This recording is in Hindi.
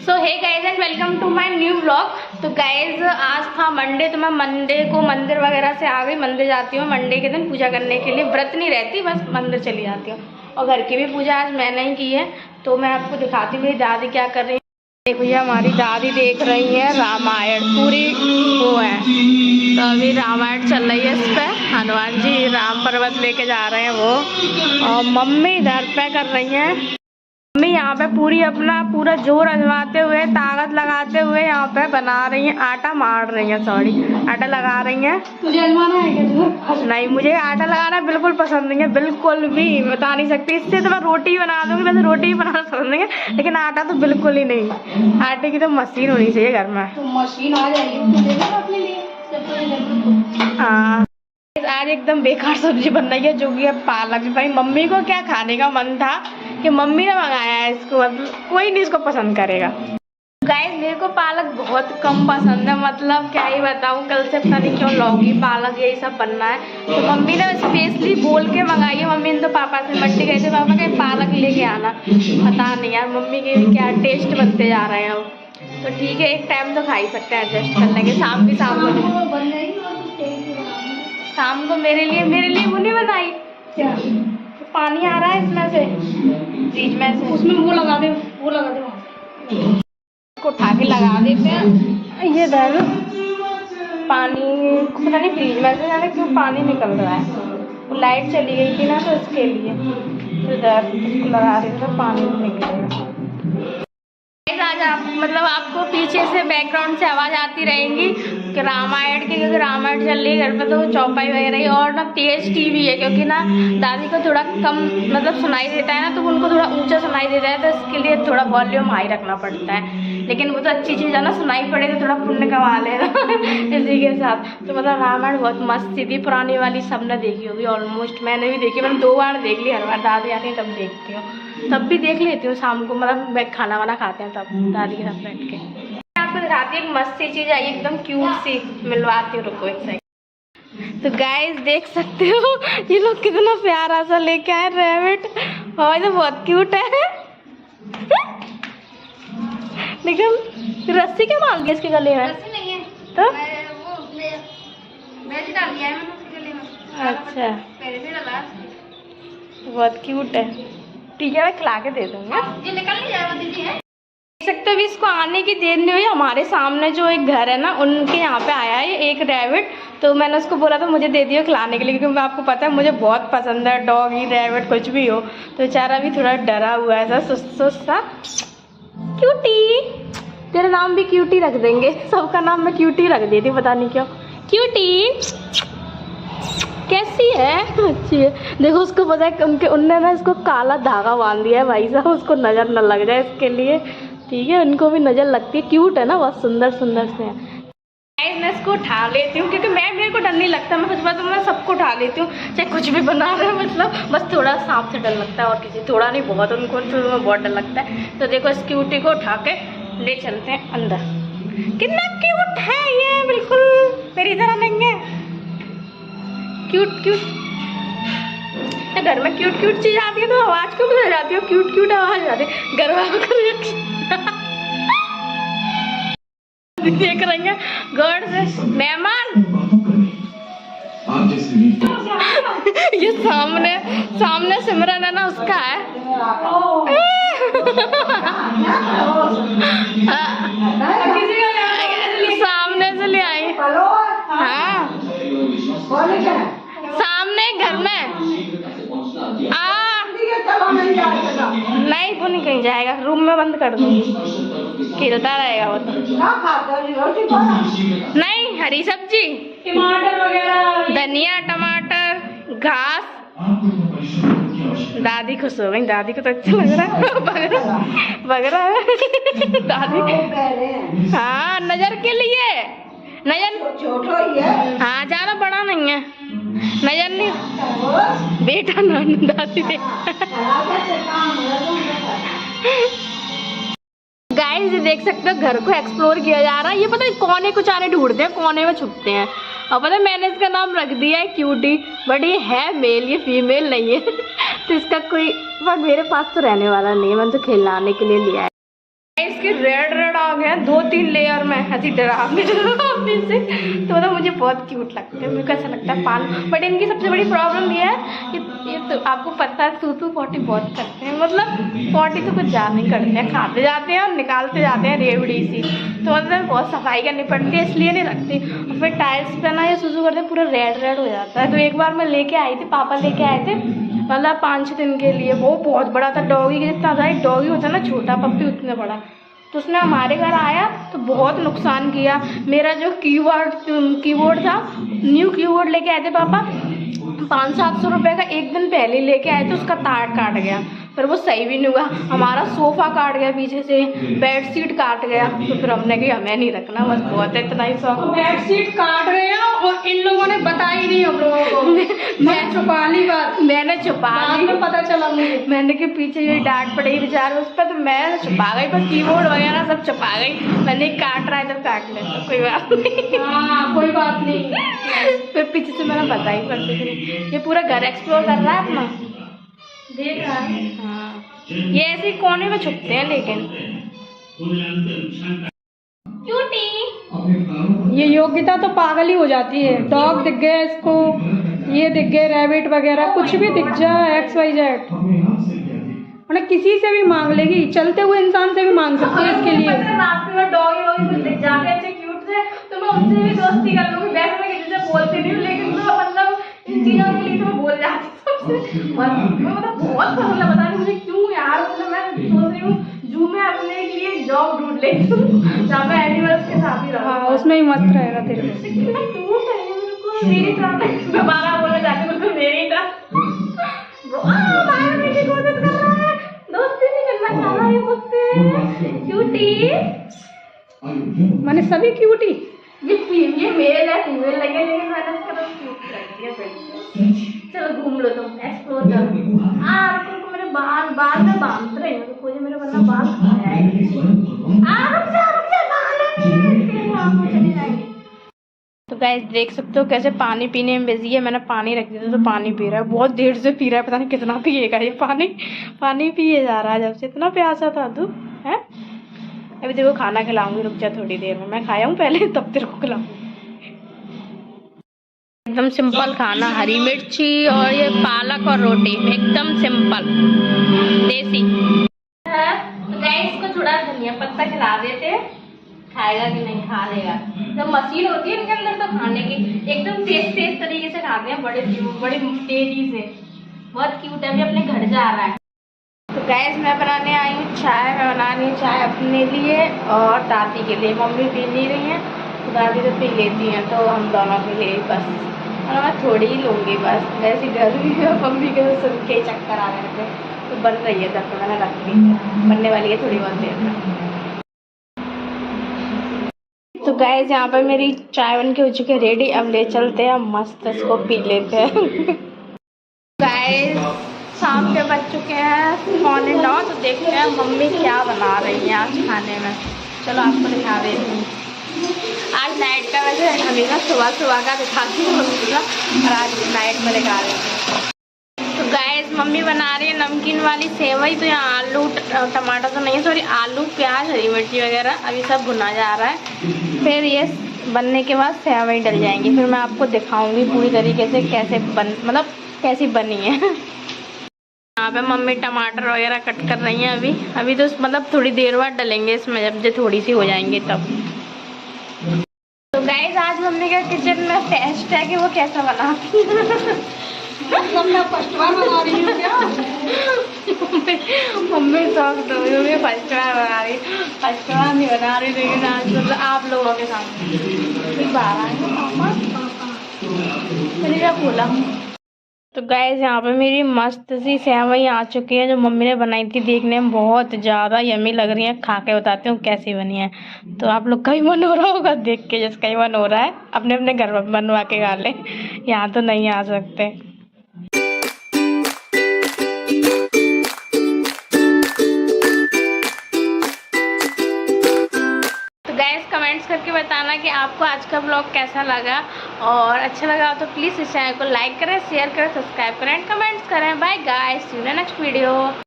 So hey guys and welcome to my new vlog. तो गाइज आज था मंडे, तो मैं मंडे को मंदिर वगैरह से आ गई। मंदिर जाती हूँ मंडे के दिन पूजा करने के लिए। व्रत नहीं रहती, बस मंदिर चली जाती हूँ। और घर की भी पूजा आज मैंने ही की है, तो मैं आपको दिखाती हूँ मेरी दादी क्या कर रही है। देखो भैया, हमारी दादी देख रही है रामायण, पूरी वो है। तो अभी रामायण चल रही है, इस पर हनुमान जी राम पर्वत लेके जा रहे हैं वो, और मम्मी इधर पे कर रही है। मम्मी यहाँ पे पूरी अपना पूरा जोर आजमाते हुए, ताकत लगाते हुए यहाँ पे बना रही हैं, आटा मार रही हैं, सॉरी आटा लगा रही हैं। तुझे आजमाना है क्या? नहीं, मुझे आटा लगाना बिल्कुल पसंद नहीं है, बिल्कुल भी बता नहीं सकती। इससे तो मैं रोटी बना दूंगी, वैसे रोटी ही बनाना पसंद नहीं है, लेकिन आटा तो बिल्कुल ही नहीं। आटे की तो मशीन होनी चाहिए घर में। तो मशीन आ जाएगी हाँ। आज एकदम बेकार सब्जी बन रही है, जो कि अब पालक। भाई मम्मी को क्या खाने का मन था कि मम्मी ने मंगाया है इसको, कोई नहीं इसको पसंद करेगा। गाइस मेरे को पालक बहुत कम पसंद है, मतलब क्या ही बताऊं। कल से पता नहीं क्यों लौकी पालक यही सब बनना है, तो मम्मी ने स्पेशली बोल के मंगाई है। मम्मी ने तो पापा से मंडी गए थे, पापा के पालक लेके आना। पता नहीं यार मम्मी के क्या टेस्ट बनते जा रहे हैं अब। तो ठीक है, एक टाइम तो खा ही सकते हैं, एडजस्ट कर लेंगे। शाम को मेरे लिए वो नहीं बनाई क्या? तो पानी आ रहा है इसमें से, फ्रिज में से, उसमें वो लगा दे इसको उठा के लगा देते हैं। ये दर पानी पता नहीं फ्रिज में से जाने क्यों पानी निकल रहा है। वो लाइट चली गई थी ना, तो इसके लिए तो इधर इसको लगा देते तो पानी निकलेगा। आज आप मतलब आपको पीछे से बैकग्राउंड से आवाज़ आती रहेंगी कि रामायण की, क्योंकि रामायण चल रही है घर पे, तो चौपाई वगैरह ही। और ना तेज टीवी है, क्योंकि ना दादी को थोड़ा कम मतलब सुनाई देता है ना, तो उनको थोड़ा ऊंचा सुनाई देता है, तो इसके लिए थोड़ा वॉल्यूम हाई रखना पड़ता है। लेकिन वो तो अच्छी चीज़ है ना, सुनाई पड़े तो थोड़ा पुण्य कमा लेना इसी के साथ। तो मतलब रामायण बहुत मस्त थी, पुरानी वाली सबने देखी होगी ऑलमोस्ट। मैंने भी देखी, मैंने 2 बार देख ली। हर बार दादी आती है तब देखती हूँ, तब भी देख लेती हूँ शाम को, मतलब खाना वाना खाते हैं तब दादी के साथ बैठ के। आपको दिखाती हूँ एक मस्त सी चीज़ आई, एकदम क्यूट सी, मिलवाती हूँ, रुको एक सेकंड। तो गाइस देख सकते हो ये लोग कितना प्यारा सा लेके आए रैबिट, और तो बहुत क्यूट है। देखो रस्सी क्या मार दिया इसके गले में? रस्सी नहीं है तो मैंने डाल दिया है उसके गले में। अच्छा, पहले से डाला, बहुत क्यूट है। ठीक है, मैं खिला के दे दूंगी। ये निकल नहीं जाएगा दीदी है। देख सकते हो भी इसको आने की देर नहीं हुई। हमारे सामने जो एक घर है ना, उनके यहाँ पे आया है एक रैबिट। तो मैंने उसको बोला था मुझे दे दियो खिलाने के लिए, क्योंकि आपको पता है मुझे बहुत पसंद है डॉगी रैबिट कुछ भी हो। तो बेचारा भी थोड़ा डरा हुआ है, ऐसा सुस्त सा। क्यूटी, तेरा नाम भी क्यूटी रख देंगे, सबका नाम मैं क्यूटी रख देती, पता नहीं क्यों। क्यूटी कैसी है? अच्छी है। देखो उसको पता है उनने ना इसको काला धागा बांध दिया है भाई साहब, उसको नज़र न लग जाए इसके लिए। ठीक है, उनको भी नज़र लगती है, क्यूट है ना, बहुत सुंदर सुंदर से हैं। मैं इसको उठा लेती हूँ, क्योंकि मेरे को डर नहीं लगता। मैं सच बात तो मैं सबको उठा लेती हूँ, चाहे कुछ भी बना रहे हो। मतलब बस थोड़ा सांप से डर लगता है, और किसी थोड़ा नहीं बहुत, उनको शुरू में बहुत डर लगता है। तो देखो इस क्यूटी को उठा के ले चलते हैं अंदर। कितना क्यूट है ये, बिल्कुल मेरी तरह नहीं है। क्यूट घर में क्यूट चीज आती है तो आवाज क्यों बदल जाती है? क्यूट आवाज आती है घर वालों को। देख रहे हैं गॉड से मेहमान ये सामने सिमरन है ना, उसका है। सामने से ले आई। हाँ सामने घर में नहीं, वो नहीं कहीं जाएगा, रूम में बंद कर दूंगी, खेलता रहेगा वो तो। नहीं, हरी सब्जी, टमाटर वगैरह, धनिया टमाटर घास। दादी खुश हो गई, दादी को तो अच्छा लग रहा है। बगरा है दादी। हाँ नजर के लिए, नजर छोटा ही है, हाँ ज्यादा बड़ा नहीं है, नजर नहीं बेटा ना दादी दे। गाइस देख सकते हो घर को एक्सप्लोर किया जा रहा है। ये पता है कोने कुछ आने ढूंढते हैं, कोने में छुपते हैं। और पता है मैंने इसका नाम रख दिया है क्यूटी, बट ये है मेल, ये फीमेल नहीं है। तो इसका कोई, पर मेरे पास तो रहने वाला नहीं है, मैंने तो खिलाने के लिए लिया है। इसके रेड रेड आ गया 2-3 लेयर में, ऐसी डरावनी से। तो मतलब मुझे बहुत क्यूट लगता है, मुझे कैसा लगता है पाल। बट इनकी सबसे बड़ी प्रॉब्लम ये है कि ये तो आपको पता है सूसू पॉटी बहुत करते हैं, मतलब पॉटी तो कुछ ज़्यादा नहीं करते हैं, खाते जाते हैं और निकालते जाते हैं रेवड़ी सी। तो मतलब बहुत सफाई करनी पड़ती है, इसलिए नहीं रखती। और फिर टाइल्स पे ना ये सूसू करते पूरा रेड रेड हो जाता है। तो एक बार मैं लेके आई थी, पापा लेके आए थे, मतलब 5-6 दिन के लिए। वो बहुत बड़ा था, डॉगी के जितना था। एक डॉगी होता है ना छोटा, पप्पी उतना बड़ा। तो उसने हमारे घर आया तो बहुत नुकसान किया। मेरा जो कीबोर्ड था, न्यू कीबोर्ड लेके आए थे पापा, 500-700 रुपये का एक दिन पहले लेके आए थे, उसका तार काट गया। फिर वो सही भी नहीं हुआ। हमारा सोफ़ा काट गया पीछे से, बेड शीट काट गया। तो फिर हमने कहा हमें नहीं रखना, बस बहुत है इतना ही शौक। बेड शीट काट रहे हैं और इन लोगों ने बताई नहीं हम लोगों को। मैं छुपा ली बात, मैंने छुपा ली, पता चला मुझे। मैंने के पीछे ये डांट पड़ी बेचारे उस पर, तो मैं छुपा गई, पर कीबोर्ड वगैरह सब छुपा गई। मैंने काट रहा है तो काट ले, तो कोई बात नहीं। हाँ कोई बात नहीं। फिर पीछे से मैंने बता ही पड़ती थी। ये पूरा घर एक्सप्लोर कर रहा है अपना, देख रहा है। हाँ ये ऐसे कोने में छुपते हैं। लेकिन ये योग्यता तो पागल ही हो जाती है। डॉग दिख गए इसको, ये दिख गए रैबिट वगैरह, कुछ भी दिख जाए XYZ, उन्हें किसी से भी मांग लेगी, चलते हुए इंसान से भी मांग सकती है इसके लिए। रास्ते में डॉगी वॉगी कुछ दिख जाते हैं अच्छे क्यूट से, तो मैं उनसे भी दोस्ती कर लूंगी। वैसे मैं किसी से बोलती नहीं हूँ, लेकिन तो मतलब इन चीजों के लिए तो मैं बोल जाती हूँ सबसे। मतलब बहुत पसंद है, पता नहीं मुझे क्यों यार। मतलब मैं सोच रही हूँ जू में अपने लिए जॉब ढूंढ लेती हूँ, जहाँ मैं एनिमल्स के साथ ही रहूँ। हाँ उसमें ही मस्त रहेगा तेरे को। कितना क्यूट है ये, बिल्कुल मेरी तरह। दोबारा बोलना चाहती हूँ, बिल्कुल मेरी तरह। बाहर की कोशिश कर रहा है, दोस्ती नहीं करना चाह रहा है मुझसे। क्यूटी मैंने सभी क्यूटी। ये मेल है, फीमेल लगे, लेकिन मैंने उसका तो क्यूट रख दिया फिर। चलो घूम लो, तुम एक्सप्लोर करो। रुको, मेरे बाल में बांध रहे हैं, रुको ये मेरे वरना बाल खाया है। रुक जा बाल चले जाएंगे। तो गाइस देख सकते हो कैसे पानी पीने में बिजी है। मैंने पानी रख दिया था तो पानी पी रहा है, बहुत देर से पी रहा है, पता नहीं कितना पिएगा ये पानी पिए जा रहा है जब से। इतना प्यासा था तू है। अभी देखो खाना खिलाऊंगी, रुक जा थोड़ी देर में। मैं खाया हूँ पहले, तब तेरे को खिलाऊंगी। एकदम सिंपल खाना, हरी मिर्ची और ये पालक और रोटी, एकदम सिंपल देसी। तो गाइस को थोड़ा धनिया पत्ता खिला देते, खाएगा कि नहीं, खा लेगा। जब मशीन होती है इनके अंदर तो खाने की, एकदम तेज तरीके से खाते हैं, बड़ी तेजी से। बहुत क्यूट है। अभी अपने घर जा रहा है। तो गैस मैं बनाने आई हूँ चाय। मैं बना रही हूँ चाय अपने लिए और दादी के लिए। मम्मी पी नहीं रही हैं तो दादी तो पी लेती हैं, तो हम दोनों के लिए बस। और मैं थोड़ी ही लूँगी बस, वैसे गर्मी है। मम्मी के तो सुन के चक्कर आ रहे थे, तो बन रही है तब तो मैंने रख दी, बनने वाली है थोड़ी बहुत देर में। तो गैस यहाँ पर मेरी चाय बन के हो चुकी है रेडी। अब ले चलते हैं, मस्त इसको पी लेते हैं। गैस शाम के बज चुके हैं 8:45, तो देखते हैं मम्मी क्या बना रही हैं आज खाने में। चलो आपको दिखा देती हूँ। आज नाइट का, वैसे हमेशा सुबह का दिखाती हूँ मम्मी का, और आज नाइट में दिखा रही हूँ। तो गाइस मम्मी बना रही है नमकीन वाली सेवई। तो यहाँ आलू टमाटर तो नहीं है, सॉरी आलू प्याज हरी मिर्ची वगैरह अभी सब भुना जा रहा है। फिर ये बनने के बाद सेवई डल जाएंगी, फिर मैं आपको दिखाऊँगी पूरी तरीके से कैसे कैसी बनी है। यहाँ पे मम्मी टमाटर वगैरह कट कर रही हैं अभी तो मतलब थोड़ी देर बाद डलेंगे इसमें, जब जो थोड़ी सी हो जाएंगी तब। तो गाइस आज मम्मी का किचन में टेस्ट है कि वो कैसा बनाती है। मैं फर्स्ट बार बना रही हूँ क्या? मम्मी शौक दो, मम्मी फर्स्ट बार बना रही, फर्स्ट बार नहीं बना रही, लेकिन आज मतलब आप लोगों के सामने बाहर आएंगे पापा। मैंने क्या बोला। तो गाइस यहाँ पे मेरी मस्त सी सेवई आ चुकी है, जो मम्मी ने बनाई थी। देखने में बहुत ज़्यादा यम्मी लग रही है, खा के बताती हूँ कैसी बनी है। तो आप लोग का ही मन हो रहा होगा देख के, जिसका ही मन हो रहा है अपने अपने घर में बनवा के खा ले, यहाँ तो नहीं आ सकते। कमेंट्स करके बताना कि आपको आज का ब्लॉग कैसा लगा, और अच्छा लगा तो प्लीज़ इस चैनल को लाइक करें, शेयर करें, सब्सक्राइब करें, कमेंट्स करें। Bye guys, see you in next video.